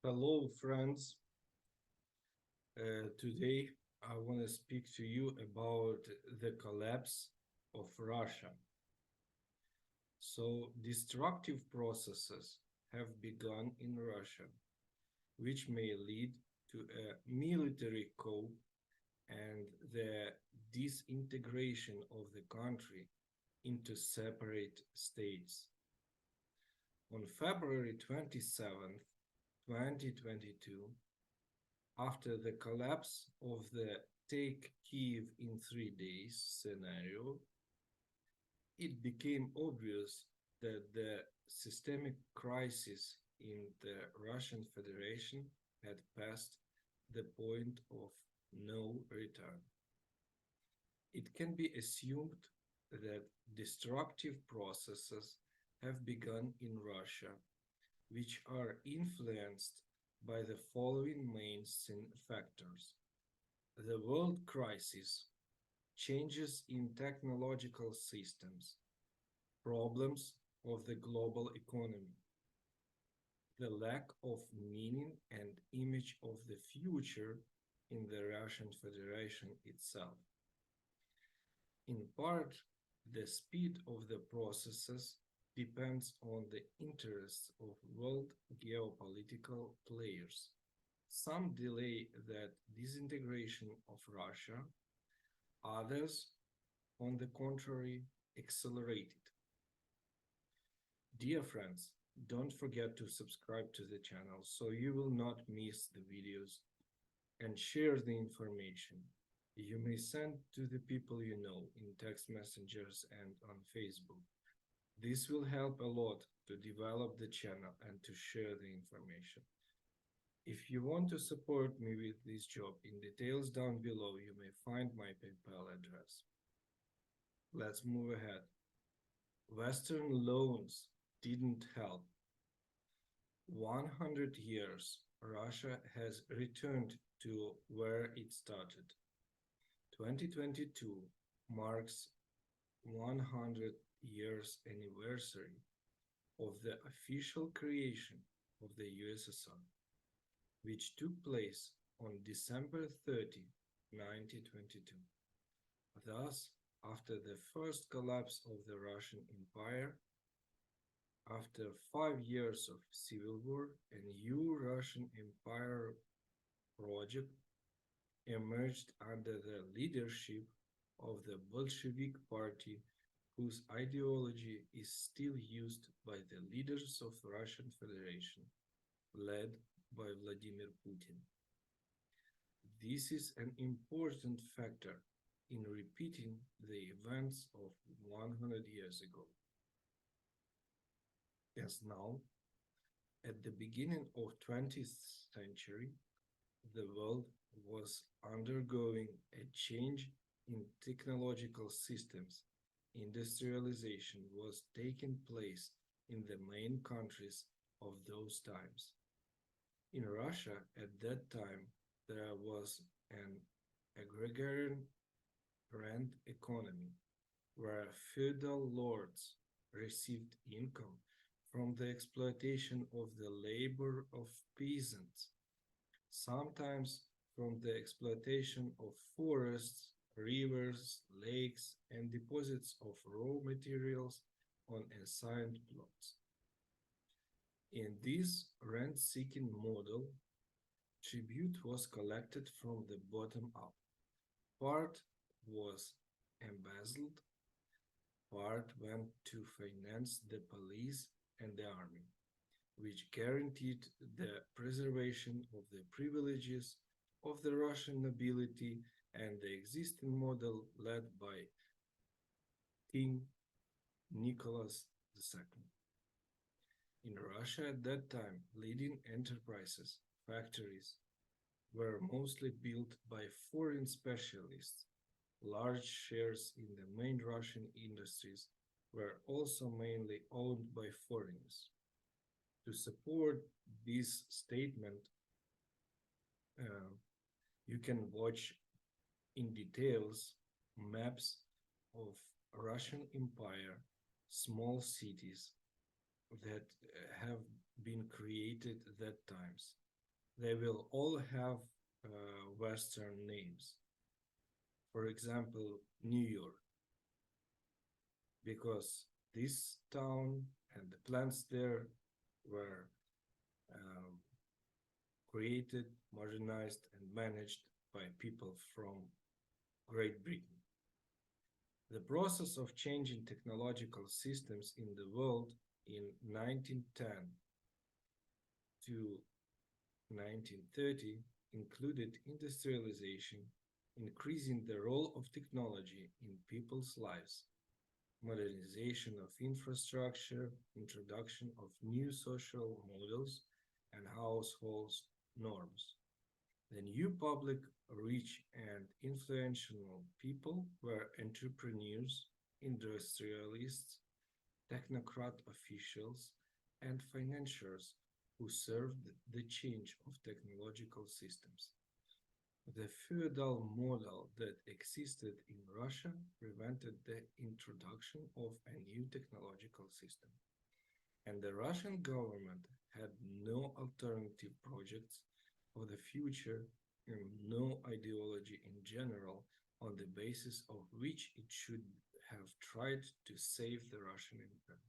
Hello, friends. Today I want to speak to you about the collapse of Russia. Destructive processes have begun in Russia, which may lead to a military coup and the disintegration of the country into separate states. On February 27th, 2022, after the collapse of the Take Kiev in 3 days scenario, it became obvious that the systemic crisis in the Russian Federation had passed the point of no return. It can be assumed that destructive processes have begun in Russia, which are influenced by the following main factors: the world crisis, changes in technological systems, problems of the global economy, the lack of meaning and image of the future in the Russian Federation itself. In part, the speed of the processes depends on the interests of world geopolitical players. Some delay that disintegration of Russia, others, on the contrary, accelerate it. Dear friends, don't forget to subscribe to the channel so you will not miss the videos and share the information. You may send to the people you know in text messengers and on Facebook. This will help a lot to develop the channel and to share the information. If you want to support me with this job, in details down below you may find my PayPal address. Let's move ahead. Western loans didn't help. 100 years, Russia has returned to where it started. 2022 marks 100 years anniversary of the official creation of the USSR, which took place on December 30, 1922. Thus, after the first collapse of the Russian Empire, after 5 years of civil war, a new Russian Empire project emerged under the leadership of the Bolshevik Party, whose ideology is still used by the leaders of Russian Federation, led by Vladimir Putin. This is an important factor in repeating the events of 100 years ago. As now, at the beginning of 20th century, the world was undergoing a change in technological systems. Industrialization was taking place in the main countries of those times. In Russia at that time, there was an agrarian rent economy where feudal lords received income from the exploitation of the labor of peasants, sometimes from the exploitation of forests, rivers, lakes, and deposits of raw materials on assigned plots. In this rent-seeking model, tribute was collected from the bottom up. Part was embezzled, part went to finance the police and the army, which guaranteed the preservation of the privileges of the Russian nobility and the existing model led by King Nicholas II. In Russia at that time, leading enterprises, factories, were mostly built by foreign specialists. Large shares in the main Russian industries were also mainly owned by foreigners. To support this statement, uh, you can watch in details maps of Russian Empire, small cities that have been created at that times. they will all have Western names. For example, New York, because this town and the plants there were um, created, modernized, and managed by people from Great Britain. The process of changing technological systems in the world in 1910 to 1930 included industrialization, increasing the role of technology in people's lives, modernization of infrastructure, introduction of new social models and household norms. The new public, rich and influential people were entrepreneurs, industrialists, technocrat officials, and financiers who served the change of technological systems. The feudal model that existed in Russia prevented the introduction of a new technological system, and the Russian government had no alternative projects for the future and no ideology in general on the basis of which it should have tried to save the Russian Empire.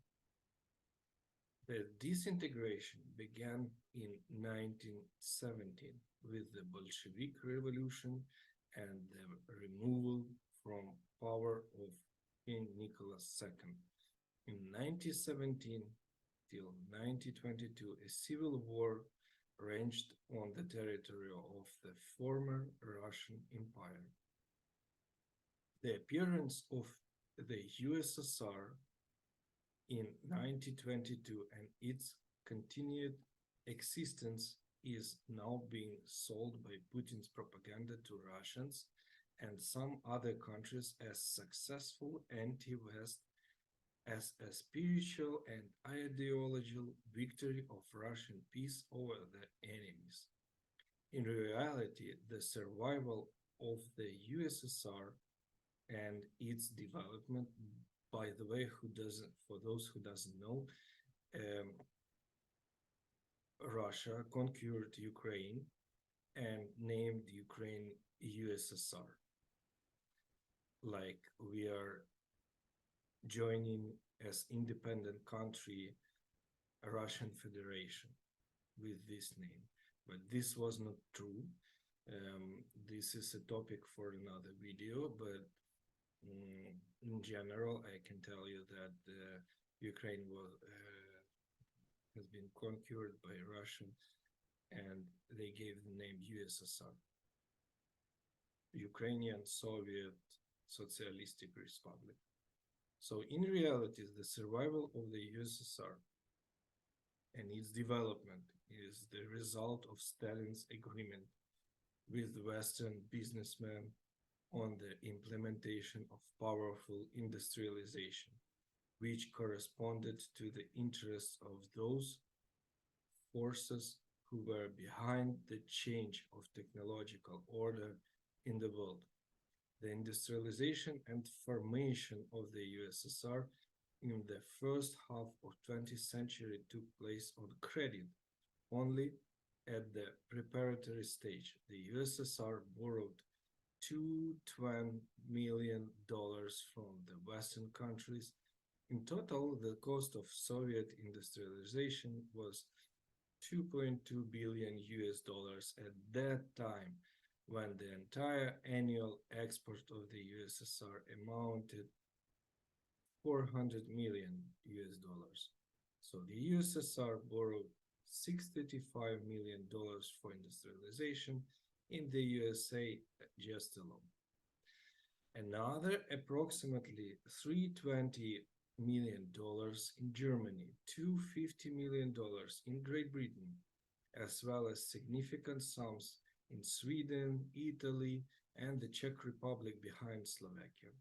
The disintegration began in 1917 with the Bolshevik Revolution and the removal from power of King Nicholas II. In 1917 till 1922, a civil war raged on the territory of the former Russian Empire. The appearance of the USSR in 1922 and its continued existence is now being sold by Putin's propaganda to Russians and some other countries as successful anti-West, as a spiritual and ideological victory of Russian peace over the enemies. In reality, the survival of the USSR and its development, by the way, for those who doesn't know, um, Russia conquered Ukraine and named Ukraine USSR. Like we are joining as independent country a Russian Federation with this name, but this was not true. This is a topic for another video, but in general, I can tell you that Ukraine has been conquered by Russia, and they gave the name USSR, Ukrainian Soviet Socialistic Republic. So in reality, the survival of the USSR and its development is the result of Stalin's agreement with Western businessmen on the implementation of powerful industrialization, which corresponded to the interests of those forces who were behind the change of technological order in the world. The industrialization and formation of the USSR in the first half of 20th century took place on credit only at the preparatory stage. The USSR borrowed $220 million from the Western countries. In total, the cost of Soviet industrialization was 2.2 billion US dollars at that time, when the entire annual export of the USSR amounted 400 million US dollars. So the USSR borrowed $65 million for industrialization in the USA just alone. Another approximately $320 million in Germany, $250 million in Great Britain, as well as significant sums in Sweden, Italy, and the Czech Republic behind Slovakia.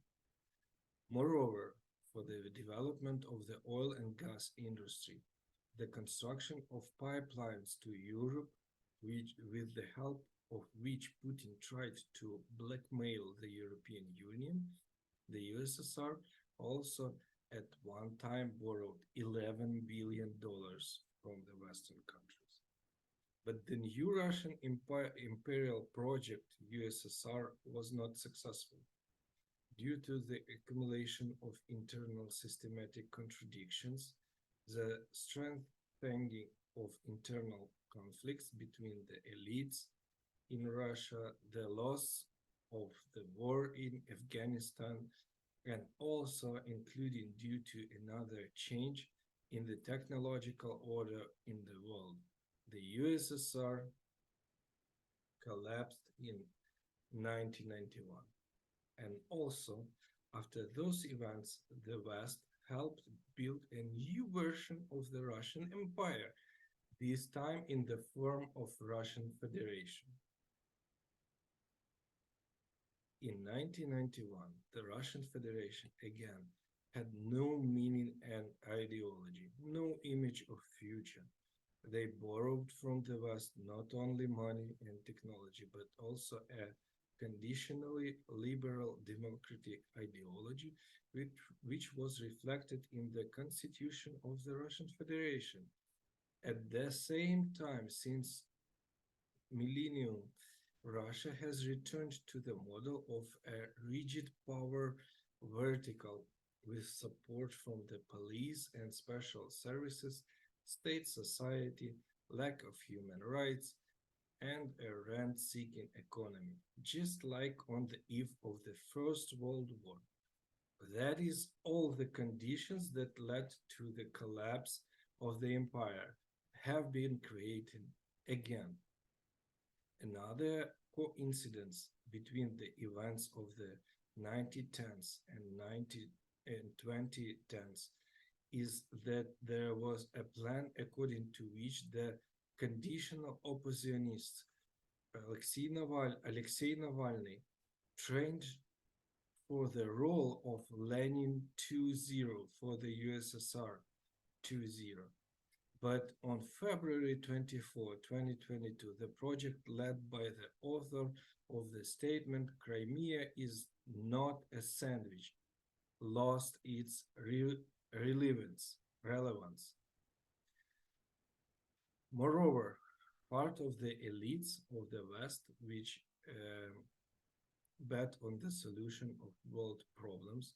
Moreover, for the development of the oil and gas industry, the construction of pipelines to Europe, which, with the help of which Putin tried to blackmail the European Union, the USSR also at one time borrowed $11 billion from the Western countries. But the new Russian imperial project, USSR, was not successful due to the accumulation of internal systematic contradictions, the strengthening of internal conflicts between the elites in Russia, the loss of the war in Afghanistan, and also including due to another change in the technological order in the world. The USSR collapsed in 1991. And also, after those events, the West helped build a new version of the Russian Empire, this time in the form of Russian Federation. In 1991, the Russian Federation again had no meaning and ideology, no image of future. They borrowed from the West not only money and technology, but also a conditionally liberal democratic ideology, which was reflected in the constitution of the Russian Federation. At the same time, since millennium, Russia has returned to the model of a rigid power vertical with support from the police and special services, state society, lack of human rights, and a rent-seeking economy, just like on the eve of the First World War. That is all the conditions that led to the collapse of the empire have been created again. Another coincidence between the events of the 1910s and 2010s is that there was a plan according to which the conditional oppositionist Alexei Navalny trained for the role of Lenin 2-0 for the USSR 2-0. But on February 24, 2022, the project led by the author of the statement Crimea is not a sandwich lost its relevance. Moreover, part of the elites of the West, which bet on the solution of world problems,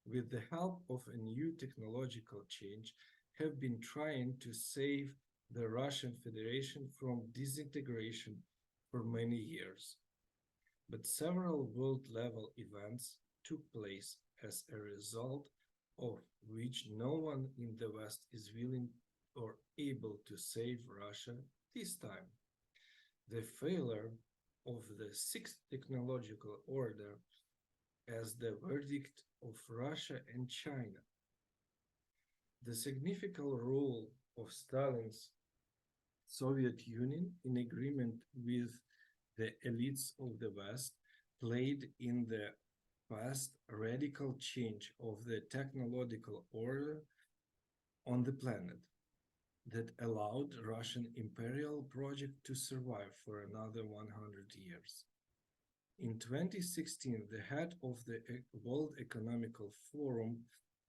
with the help of a new technological change, have been trying to save the Russian Federation from disintegration for many years. But several world-level events took place as a result of which no one in the West is willing or able to save Russia this time. The failure of the Sixth Technological Order as the verdict of Russia and China. The significant role of Stalin's Soviet Union in agreement with the elites of the West played in the past radical change of the technological order on the planet that allowed Russian imperial project to survive for another 100 years. In 2016, the head of the World Economical Forum,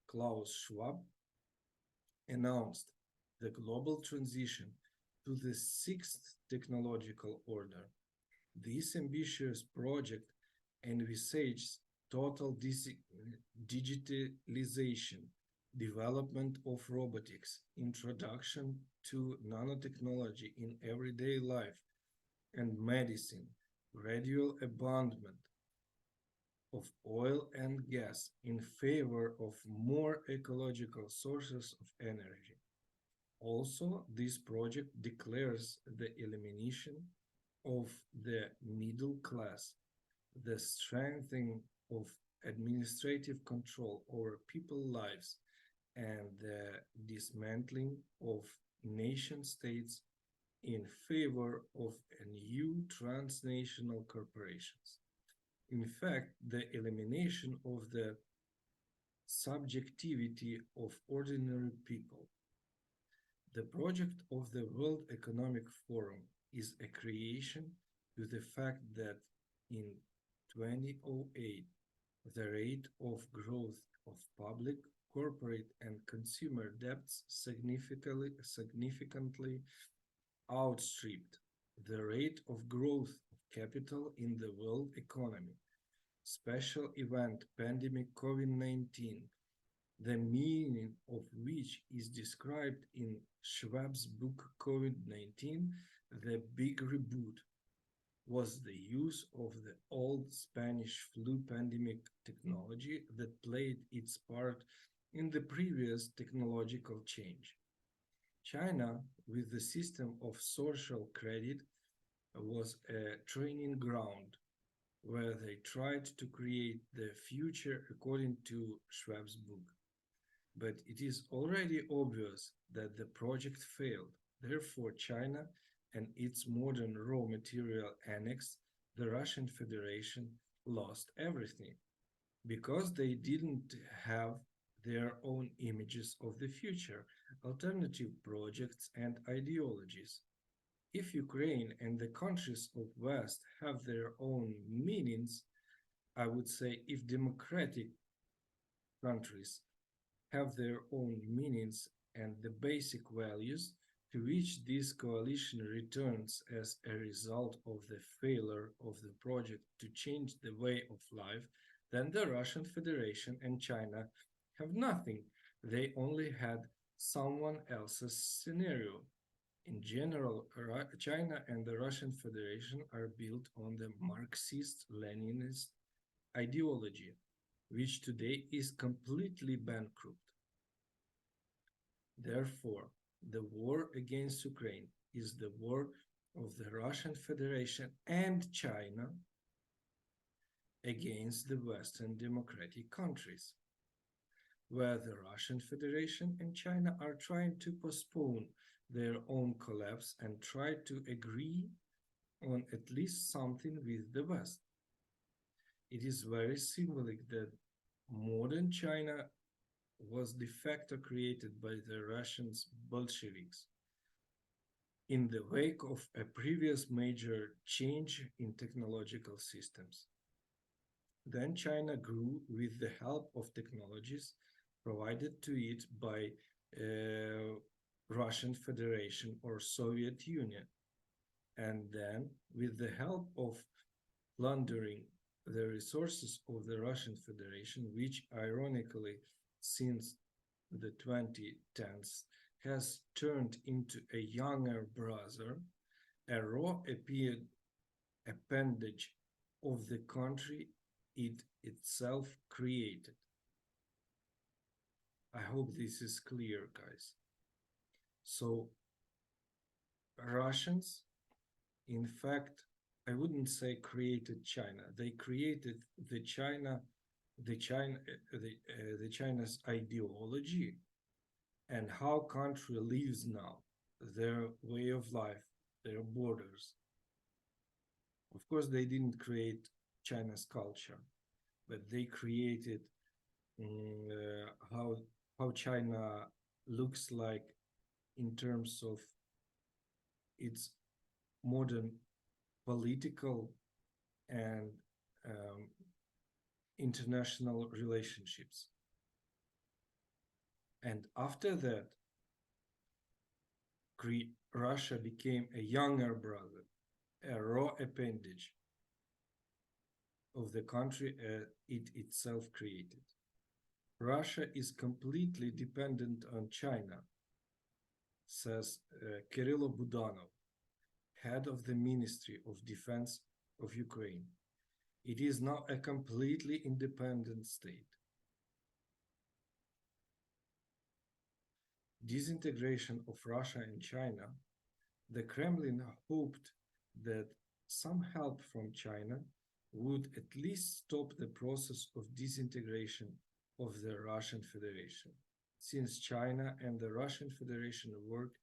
Klaus Schwab, announced the global transition to the sixth technological order. This ambitious project envisages total digitalization, development of robotics, introduction to nanotechnology in everyday life and medicine, gradual abandonment of oil and gas in favor of more ecological sources of energy. Also, this project declares the elimination of the middle class, the strengthening of administrative control over people's lives, and the dismantling of nation states in favor of a new transnational corporations. In fact, the elimination of the subjectivity of ordinary people. The project of the World Economic Forum is a creation to the fact that in 2008, the rate of growth of public, corporate, and consumer debts significantly outstripped the rate of growth of capital in the world economy. Special event pandemic COVID-19, the meaning of which is described in Schwab's book COVID-19, The Big Reboot, was the use of the old Spanish flu pandemic technology that played its part in the previous technological change. China, with the system of social credit, was a training ground where they tried to create the future according to Schwab's book. But it is already obvious that the project failed. Therefore, China and its modern raw material annex, the Russian Federation, lost everything because they didn't have their own images of the future, alternative projects and ideologies. If Ukraine and the countries of West have their own meanings, I would say if democratic countries have their own meanings and the basic values to which this coalition returns as a result of the failure of the project to change the way of life, then the Russian Federation and China have nothing. They only had someone else's scenario. In general, China and the Russian Federation are built on the Marxist-Leninist ideology, which today is completely bankrupt. Therefore, the war against Ukraine is the war of the Russian Federation and China against the Western democratic countries, where the Russian Federation and China are trying to postpone their own collapse and try to agree on at least something with the West. It is very symbolic that modern China was de facto created by the Russian Bolsheviks in the wake of a previous major change in technological systems. Then China grew with the help of technologies provided to it by Russian Federation or Soviet Union, and then with the help of plundering the resources of the Russian Federation, which ironically since the 2010s has turned into a younger brother, a raw appendage of the country it itself created. I hope this is clear, guys. So, Russians, in fact, I wouldn't say created China. They created the China's ideology and how country lives now, their way of life, their borders. Of course, they didn't create China's culture, but they created how China looks like in terms of its modern political and international relationships. And after that, Russia became a younger brother, a raw appendage of the country it itself created. Russia is completely dependent on China, says Kirilo Budanov, head of the Ministry of Defense of Ukraine. It is now a completely independent state. Disintegration of Russia and China, the Kremlin hoped that some help from China would at least stop the process of disintegration of the Russian Federation, since China and the Russian Federation work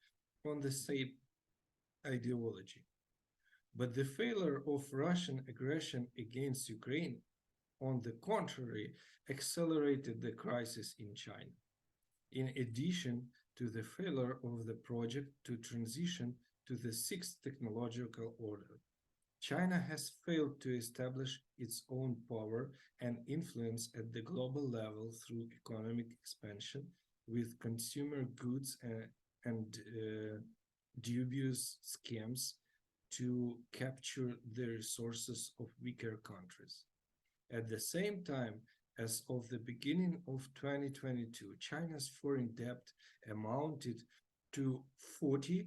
on the same ideology. But the failure of Russian aggression against Ukraine, on the contrary, accelerated the crisis in China. In addition to the failure of the project to transition to the sixth technological order, China has failed to establish its own power and influence at the global level through economic expansion with consumer goods and dubious schemes to capture the resources of weaker countries. At the same time, as of the beginning of 2022, China's foreign debt amounted to 40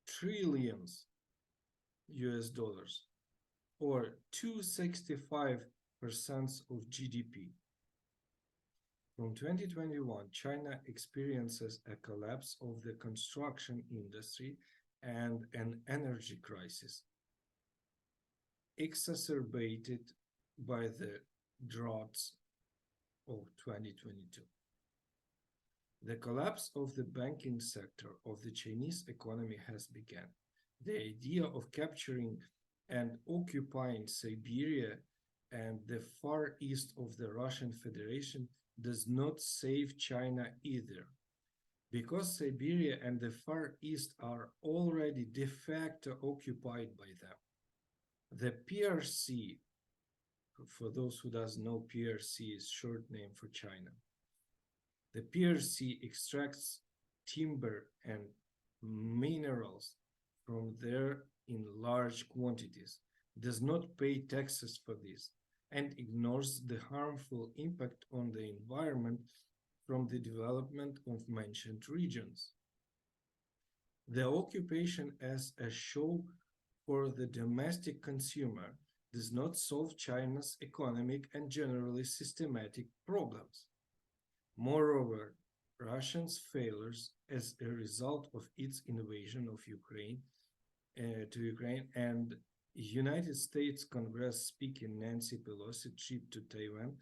trillions US dollars, or 265% of GDP. From 2021, China experiences a collapse of the construction industry and an energy crisis, exacerbated by the droughts of 2022. The collapse of the banking sector of the Chinese economy has begun. The idea of capturing and occupying Siberia and the far east of the Russian Federation does not save China either, because Siberia and the Far East are already de facto occupied by them. The PRC, for those who doesn't know, PRC is short name for China. The PRC extracts timber and minerals from there in large quantities, does not pay taxes for this, and ignores the harmful impact on the environment from the development of mentioned regions. The occupation as a show for the domestic consumer does not solve China's economic and generally systematic problems. Moreover, Russia's failures as a result of its invasion of Ukraine to Ukraine and United States Congress Speaker Nancy Pelosi trip to Taiwan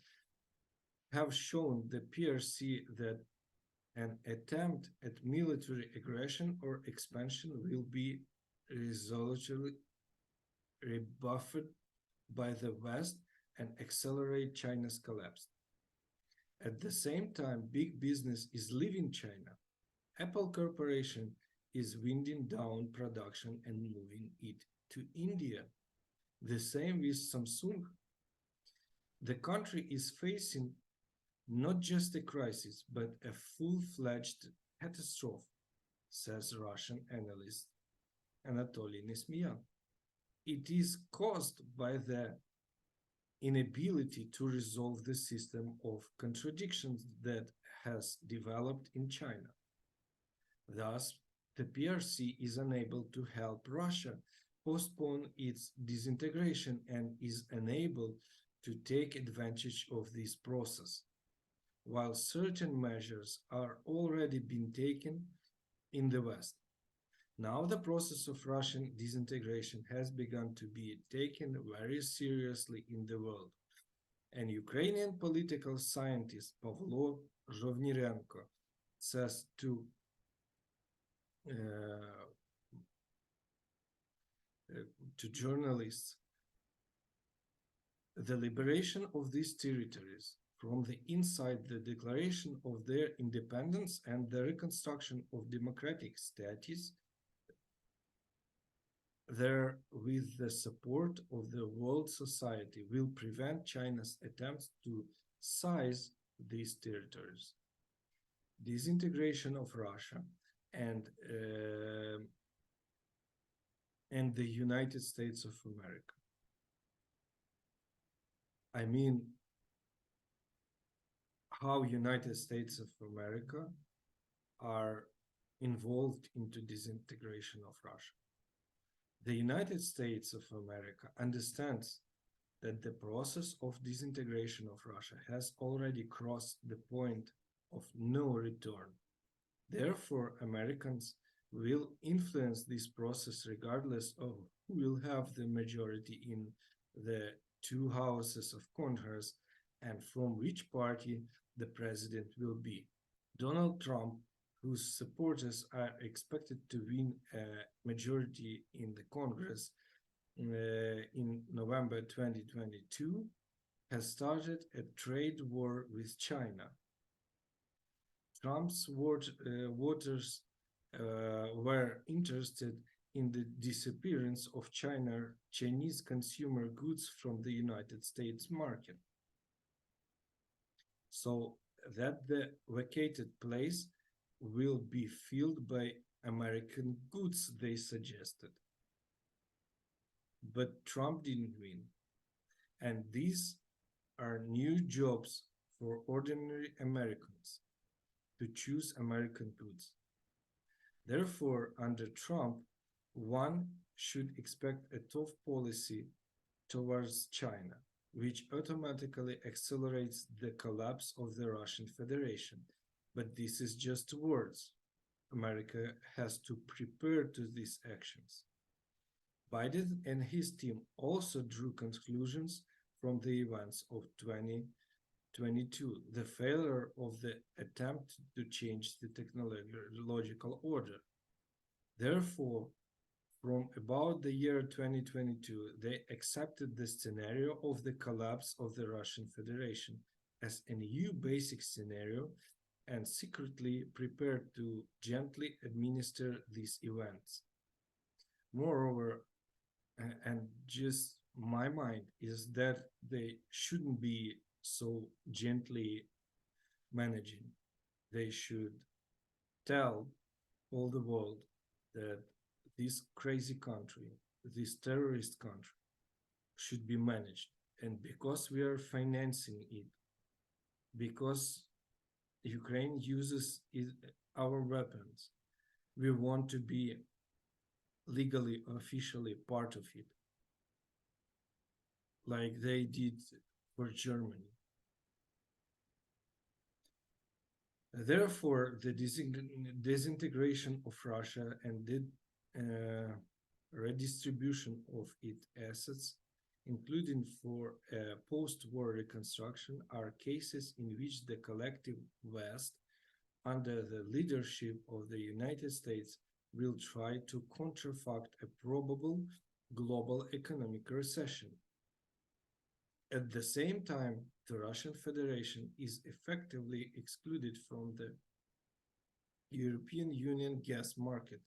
have shown the PRC that an attempt at military aggression or expansion will be resolutely rebuffed by the West and accelerate China's collapse. At the same time, big business is leaving China. Apple Corporation is winding down production and moving it to India. The same with Samsung. The country is facing not just a crisis, but a full-fledged catastrophe, says Russian analyst Anatoly Nesmian. It is caused by the inability to resolve the system of contradictions that has developed in China. Thus, the PRC is unable to help Russia postpone its disintegration and is unable to take advantage of this process, while certain measures are already being taken in the West. Now the process of Russian disintegration has begun to be taken very seriously in the world. And Ukrainian political scientist Pavlo Zhovnirenko says to journalists, the liberation of these territories from the inside the declaration of their independence and the reconstruction of democratic status there with the support of the world society will prevent China's attempts to seize these territories. Disintegration of Russia and the United States of America. I mean, how United States of America are involved into disintegration of Russia. The United States of America understands that the process of disintegration of Russia has already crossed the point of no return. Therefore, Americans will influence this process regardless of who will have the majority in the two houses of Congress and from which party the president will be. Donald Trump, whose supporters are expected to win a majority in the Congress in November 2022, has started a trade war with China. Trump's voters were interested in the disappearance of Chinese consumer goods from the United States market, so that the vacated place will be filled by American goods, they suggested. But Trump didn't win. And these are new jobs for ordinary Americans to choose American goods. Therefore, under Trump, one should expect a tough policy towards China, which automatically accelerates the collapse of the Russian Federation. But this is just words. America has to prepare to these actions. Biden and his team also drew conclusions from the events of 2022, the failure of the attempt to change the technological order. Therefore, from about the year 2022, they accepted the scenario of the collapse of the Russian Federation as a new basic scenario and secretly prepared to gently administer these events. Moreover, and just my mind is that they shouldn't be so gently managing. They should tell all the world that this crazy country, this terrorist country, should be managed. And because we are financing it, because Ukraine uses our weapons, we want to be legally, officially part of it, like they did for Germany. Therefore, the disintegration of Russia and the redistribution of its assets, including for post-war reconstruction, are cases in which the collective West, under the leadership of the United States, will try to counterfact a probable global economic recession. At the same time, the Russian Federation is effectively excluded from the European Union gas market.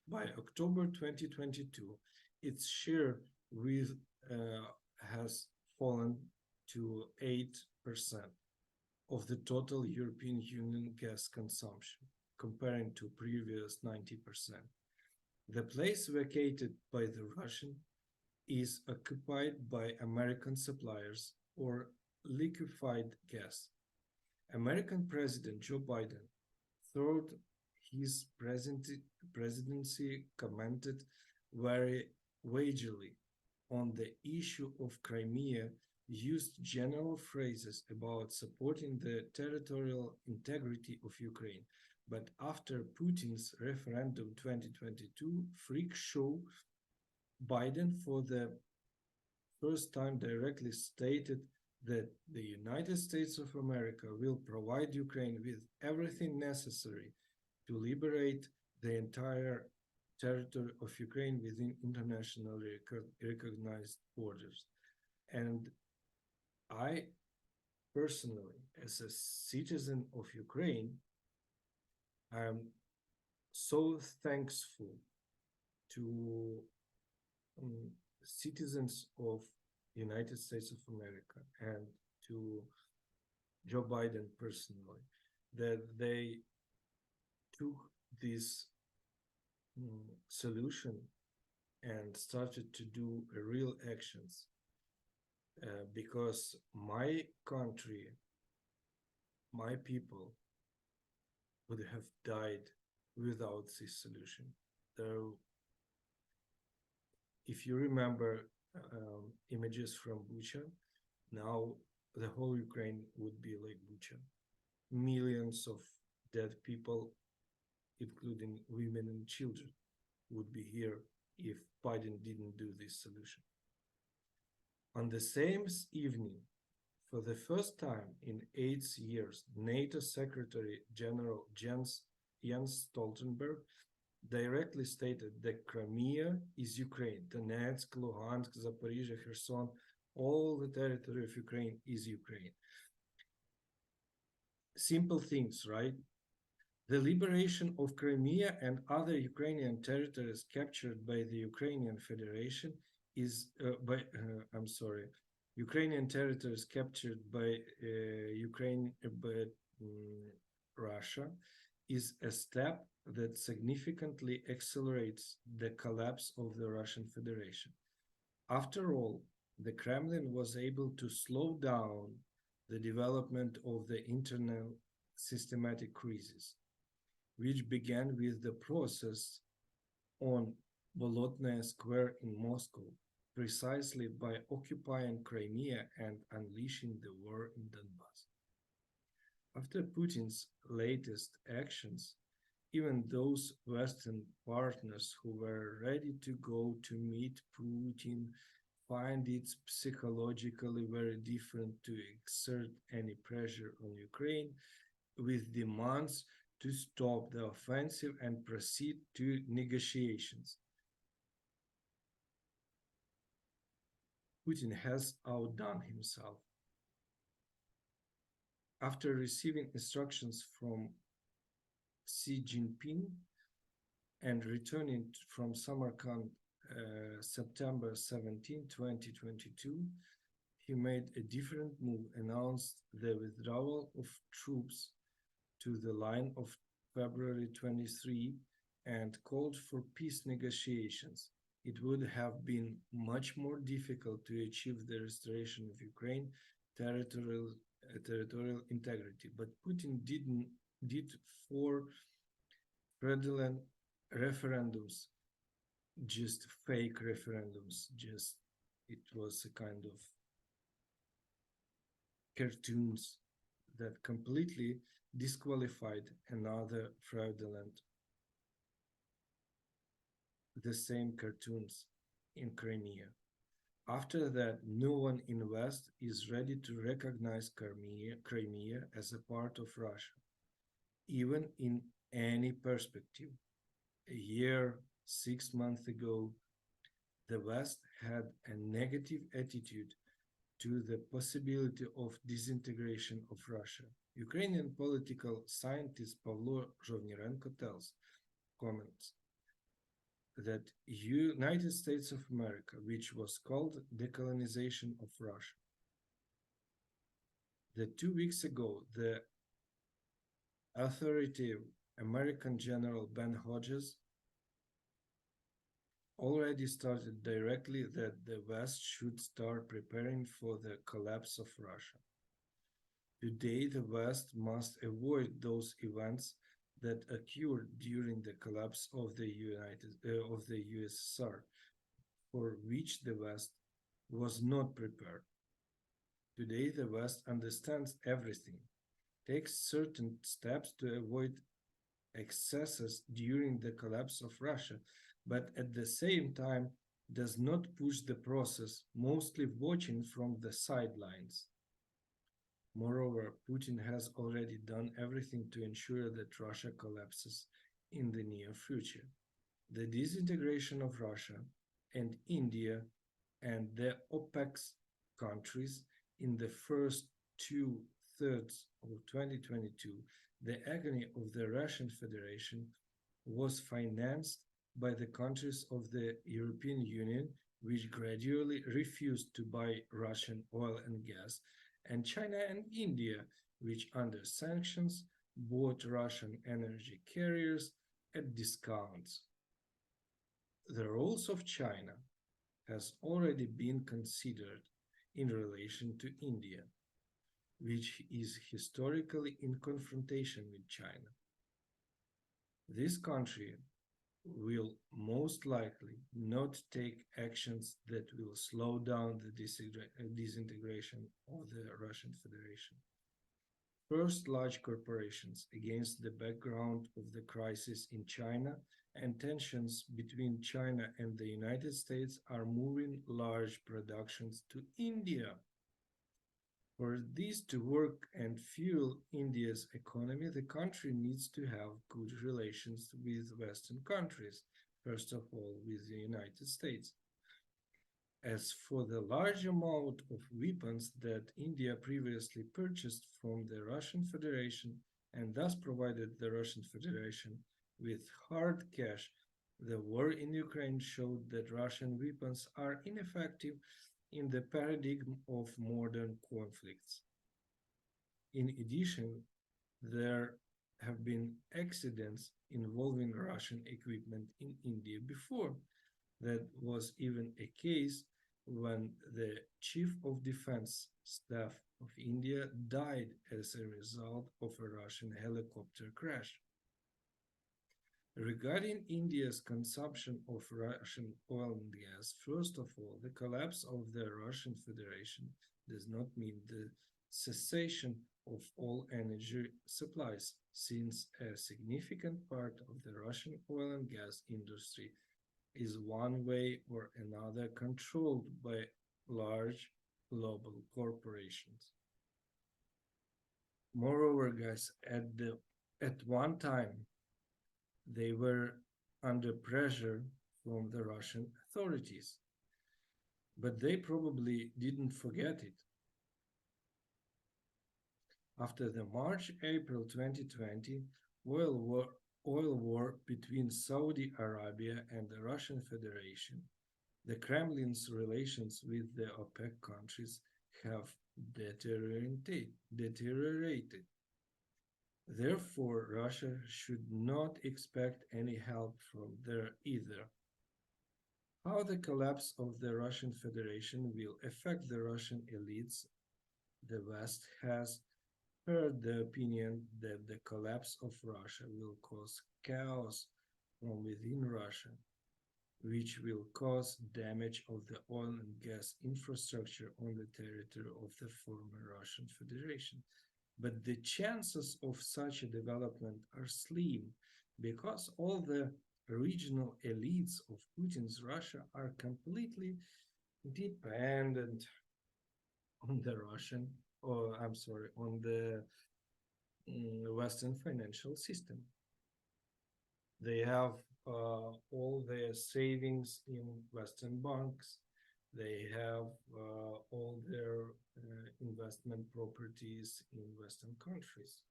By October 2022, its share with has fallen to 8% of the total European Union gas consumption, comparing to previous 90%. The place vacated by the Russian is occupied by American suppliers or liquefied gas. American President Joe Biden, throughout his presidency, commented very vaguely on the issue of Crimea, used general phrases about supporting the territorial integrity of Ukraine. But after Putin's referendum 2022 freak show, Biden for the first time directly stated that the United States of America will provide Ukraine with everything necessary to liberate the entire territory of Ukraine within internationally recognized borders. And I personally, as a citizen of Ukraine, I'm so thankful to citizens of United States of America and to Joe Biden personally that they took this solution and started to do real actions because my country, my people would have died without this solution. Though, if you remember images from Bucha, now the whole Ukraine would be like Bucha. Millions of dead people, including women and children, would be here if Biden didn't do this solution. On the same evening, for the first time in 8 years, NATO Secretary General Jens Stoltenberg directly stated that Crimea is Ukraine. Donetsk, Luhansk, Zaporizhia, Kherson, all the territory of Ukraine is Ukraine. Simple things, right? The liberation of Crimea and other Ukrainian territories captured by the Ukrainian Federation is Ukrainian territories captured by Russia is a step that significantly accelerates the collapse of the Russian Federation. After all, the Kremlin was able to slow down the development of the internal systematic crisis, which began with the process on Bolotnaya Square in Moscow, precisely by occupying Crimea and unleashing the war in Donbass. After Putin's latest actions, even those Western partners who were ready to go to meet Putin find it psychologically very different to exert any pressure on Ukraine with demands to stop the offensive and proceed to negotiations. Putin has outdone himself. After receiving instructions from Xi Jinping and returning from Samarkand September 17, 2022, he made a different move, announced the withdrawal of troops to the line of February 23 and called for peace negotiations. It would have been much more difficult to achieve the restoration of Ukraine territorial integrity, but Putin did four fraudulent referendums, just fake referendums, just it was a kind of cartoons that completely disqualified another fraudulent, the same cartoons in Crimea. After that, no one in West is ready to recognize Crimea as a part of Russia, even in any perspective. A year, 6 months ago, the West had a negative attitude to the possibility of disintegration of Russia. Ukrainian political scientist Pavlo Zhovnirenko comments that United States of America, which was called decolonization of Russia, that 2 weeks ago the authoritative American General Ben Hodges already started directly that the West should start preparing for the collapse of Russia. Today, the West must avoid those events that occurred during the collapse of the USSR, for which the West was not prepared. Today, the West understands everything, takes certain steps to avoid excesses during the collapse of Russia, but at the same time does not push the process, mostly watching from the sidelines. Moreover, Putin has already done everything to ensure that Russia collapses in the near future. The disintegration of Russia and India and the OPEC countries in the first 2/3 of 2022, the agony of the Russian Federation was financed by the countries of the European Union, which gradually refused to buy Russian oil and gas, and China and India, which under sanctions bought Russian energy carriers at discounts. The roles of China has already been considered in relation to India, which is historically in confrontation with China. This country will most likely not take actions that will slow down the disintegration of the Russian Federation. First, large corporations, against the background of the crisis in China and tensions between China and the United States, are moving large productions to India. For this to work and fuel India's economy, the country needs to have good relations with Western countries, first of all with the United States. As for the large amount of weapons that India previously purchased from the Russian Federation and thus provided the Russian Federation with hard cash, the war in Ukraine showed that Russian weapons are ineffective in the paradigm of modern conflicts. In addition, their have been accidents involving Russian equipment in India before. That was even a case when the Chief of Defense Staff of India died as a result of a Russian helicopter crash. Regarding India's consumption of Russian oil and gas, first of all, the collapse of the Russian Federation does not mean the cessation of all energy supplies, since a significant part of the Russian oil and gas industry is one way or another controlled by large global corporations. Moreover, guys, at one time they were under pressure from the Russian authorities, but they probably didn't forget it. After the March-April 2020 oil war, oil war between Saudi Arabia and the Russian Federation, the Kremlin's relations with the OPEC countries have deteriorated. Therefore, Russia should not expect any help from there either. How the collapse of the Russian Federation will affect the Russian elites, the West has heard the opinion that the collapse of Russia will cause chaos from within Russia, which will cause damage of the oil and gas infrastructure on the territory of the former Russian Federation. But the chances of such a development are slim because all the regional elites of Putin's Russia are completely dependent on the Russian, or I'm sorry, on the Western financial system. They have all their savings in Western banks. They have all their investment properties in Western countries.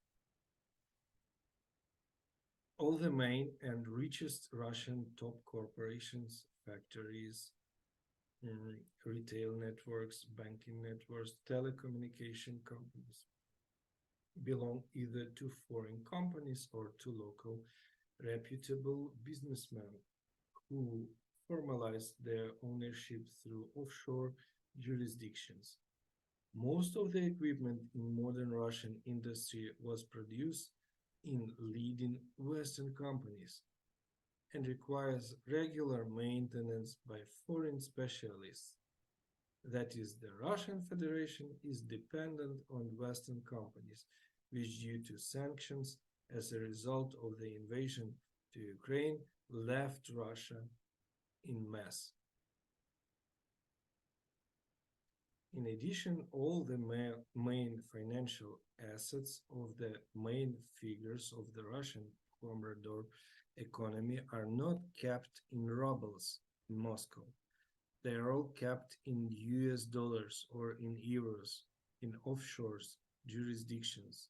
All the main and richest Russian top corporations, factories, retail networks, banking networks, telecommunication companies belong either to foreign companies or to local reputable businessmen who formalize their ownership through offshore jurisdictions. Most of the equipment in modern Russian industry was produced in leading Western companies and requires regular maintenance by foreign specialists. That is, the Russian Federation is dependent on Western companies, which, due to sanctions as a result of the invasion to Ukraine, left Russia in mass. In addition, all the main financial assets of the main figures of the Russian Commodore economy are not kept in rubles in Moscow. They are all kept in US dollars or in euros in offshore jurisdictions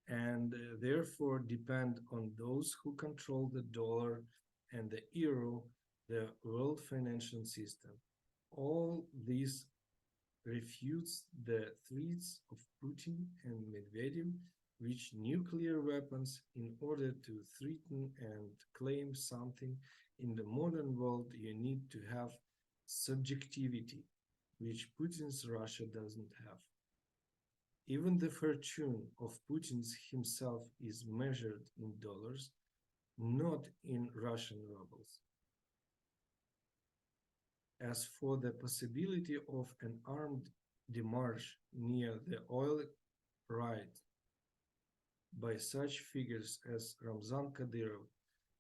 and therefore depend on those who control the dollar and the euro, the world financial system. All this refutes the threats of Putin and Medvedev, which nuclear weapons in order to threaten and claim something in the modern world you need to have subjectivity, which Putin's Russia doesn't have. Even the fortune of Putin's himself is measured in dollars, not in Russian rubles. As for the possibility of an armed demarche near the oil right by such figures as Ramzan Kadyrov,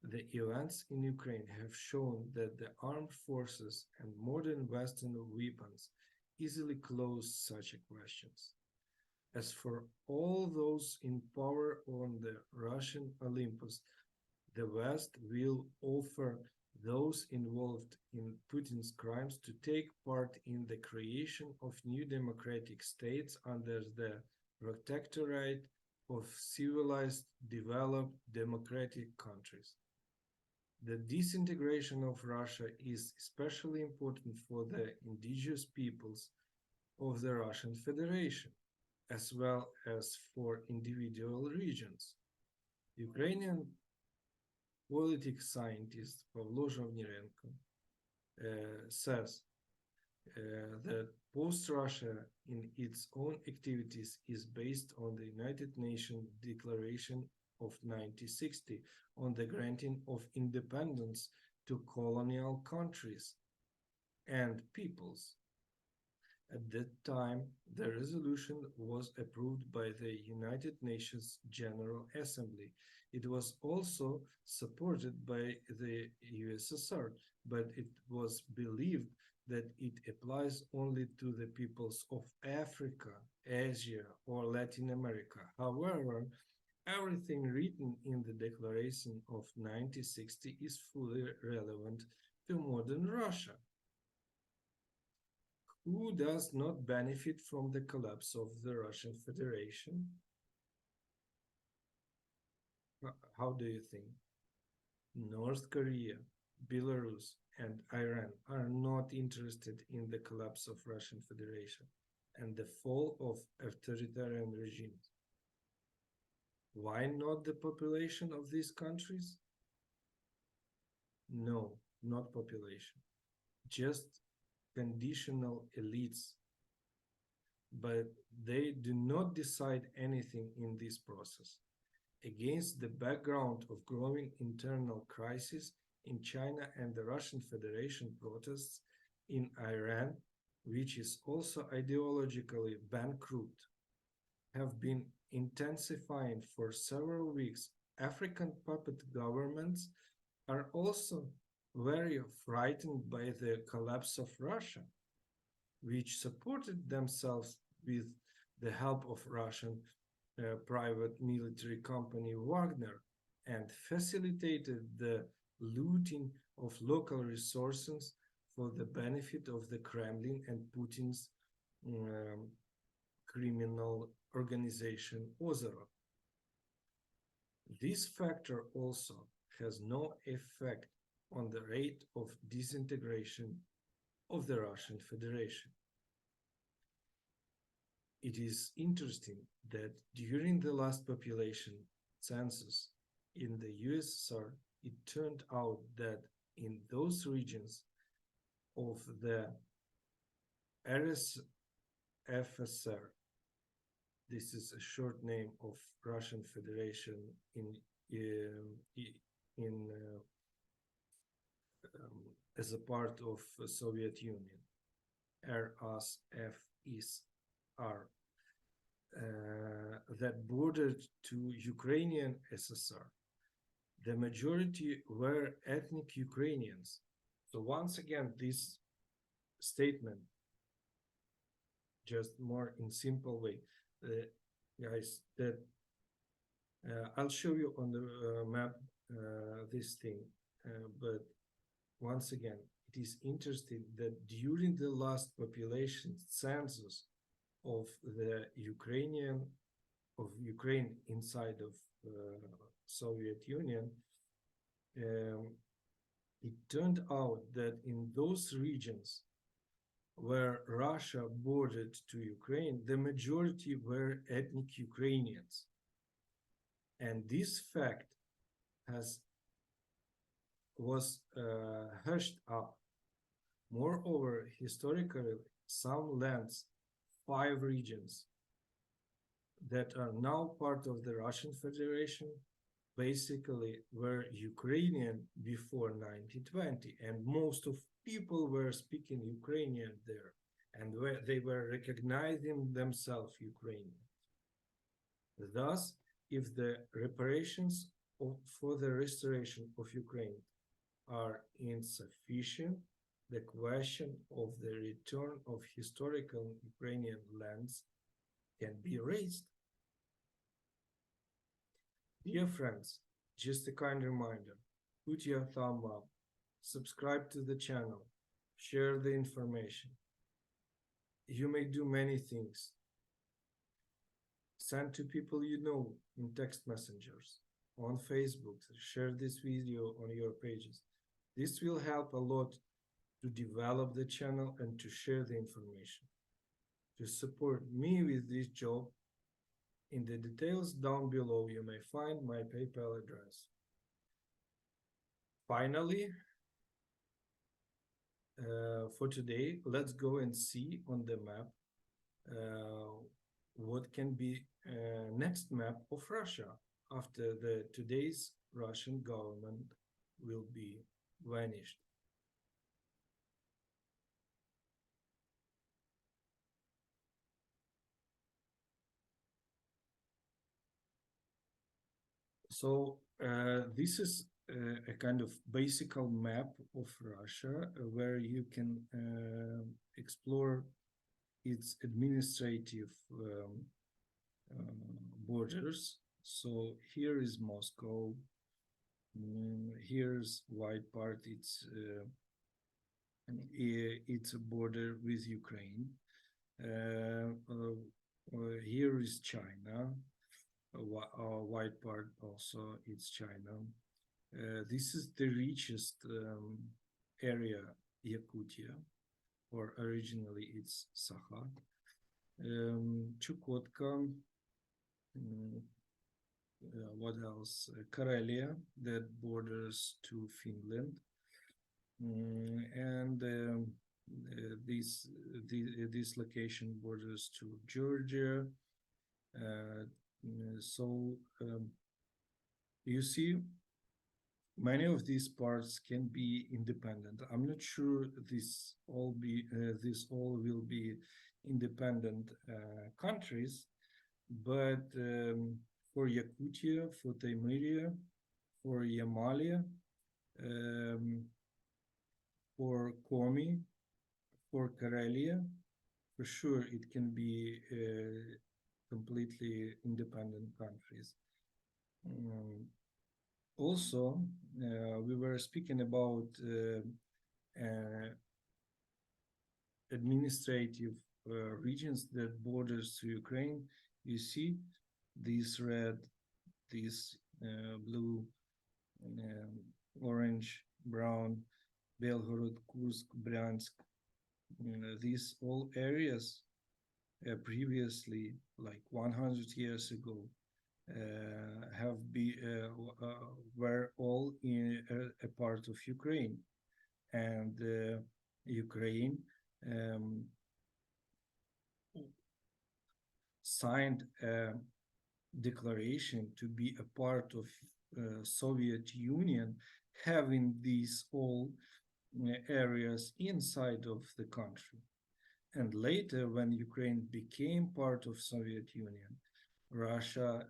the events in Ukraine have shown that the armed forces and modern Western weapons easily close such questions. As for all those in power on the Russian Olympus, the West will offer those involved in Putin's crimes to take part in the creation of new democratic states under the protectorate of civilized, developed democratic countries. The disintegration of Russia is especially important for the indigenous peoples of the Russian Federation, as well as for individual regions. Ukrainian politics scientist Pavlo Zhovnirenko says that post-Russia in its own activities is based on the United Nations Declaration of 1960 on the granting of independence to colonial countries and peoples. At that time, the resolution was approved by the United Nations General Assembly. It was also supported by the USSR, but it was believed that it applies only to the peoples of Africa, Asia, or Latin America. However, everything written in the Declaration of 1960 is fully relevant to modern Russia. Who does not benefit from the collapse of the Russian Federation? How do you think? North Korea, Belarus, and Iran are not interested in the collapse of Russian Federation and the fall of authoritarian regimes. Why not the population of these countries? No, not population, just conditional elites. But they do not decide anything in this process. Against the background of growing internal crisis in China and the Russian Federation protests in Iran, which is also ideologically bankrupt, have been intensifying for several weeks. African puppet governments are also very frightened by the collapse of Russia, which supported themselves with the help of Russian private military company Wagner and facilitated the looting of local resources for the benefit of the Kremlin and Putin's criminal organization Ozerov. This factor also has no effect on the rate of disintegration of the Russian Federation. It is interesting that during the last population census in the USSR, it turned out that in those regions of the RSFSR, this is a short name of Russian Federation as a part of the Soviet Union, RSFSR, that bordered to Ukrainian SSR. The majority were ethnic Ukrainians. So once again, this statement, just more in simple way, guys, that I'll show you on the map this thing, but once again, it is interesting that during the last population census of the Ukraine inside of Soviet Union, it turned out that in those regions where Russia bordered to Ukraine, the majority were ethnic Ukrainians. And this fact was hushed up. Moreover, historically, some lands, 5 regions that are now part of the Russian Federation, basically were Ukrainian before 1920, and most of people were speaking Ukrainian there, and they were recognizing themselves Ukrainian. Thus, if the reparations for the restoration of Ukraine are insufficient, the question of the return of historical Ukrainian lands can be raised. Dear friends, just a kind reminder, put your thumb up, subscribe to the channel, share the information. You may do many things. Send to people you know in text messengers, on Facebook, share this video on your pages. This will help a lot to develop the channel and to share the information. To support me with this job, In the details down below, you may find my PayPal address. Finally, for today, let's go and see on the map what can be next map of Russia after the today's Russian government will be vanished. So this is a kind of basic map of Russia where you can explore its administrative borders. So here is Moscow. Here's white part. It's a border with Ukraine. Here is China. White part also it's China. This is the richest area, Yakutia, or originally it's Sakha. Chukotka, what else? Karelia, that borders to Finland. And this location borders to Georgia. So you see, many of these parts can be independent. I'm not sure this all will be independent countries, but for Yakutia, for Taimuria, for Yamalia, for Komi, for Karelia, for sure it can be completely independent countries. Also, we were speaking about administrative regions that borders to Ukraine. You see this red, this blue, orange, brown, Belgorod, Kursk, Bryansk. These all areas previously, like 100 years ago, were all in a part of Ukraine, and Ukraine signed a declaration to be a part of Soviet Union, having these all areas inside of the country. And later, when Ukraine became part of Soviet Union, Russia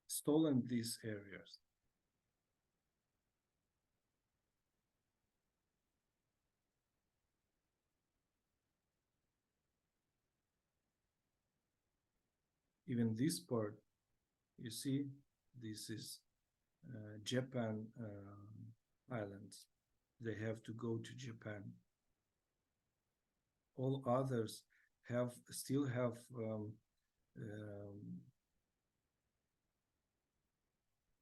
stolen these areas. Even this part, you see, this is Japan islands. They have to go to Japan. All others still have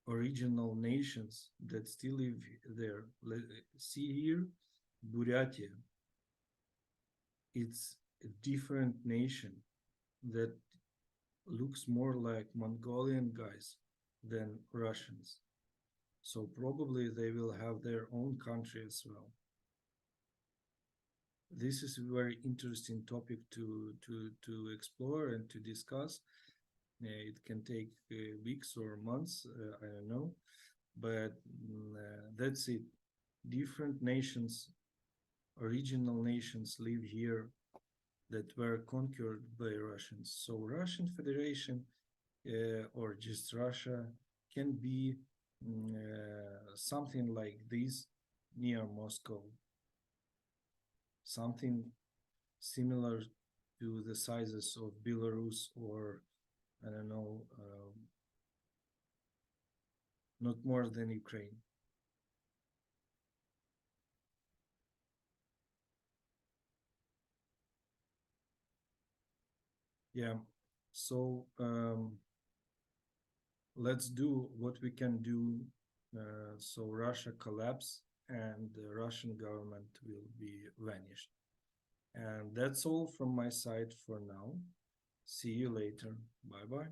original nations that still live there. See here, Buryatia. It's a different nation that looks more like Mongolian guys than Russians. So probably they will have their own country as well. This is a very interesting topic to explore and to discuss. It can take weeks or months, I don't know, but that's it. Different nations, original nations live here that were conquered by Russians. So Russian Federation or just Russia can be something like this near Moscow, something similar to the sizes of Belarus or I don't know, not more than Ukraine. Yeah, so let's do what we can do so Russia collapse and the Russian government will be vanished. And that's all from my side for now. See you later. Bye bye.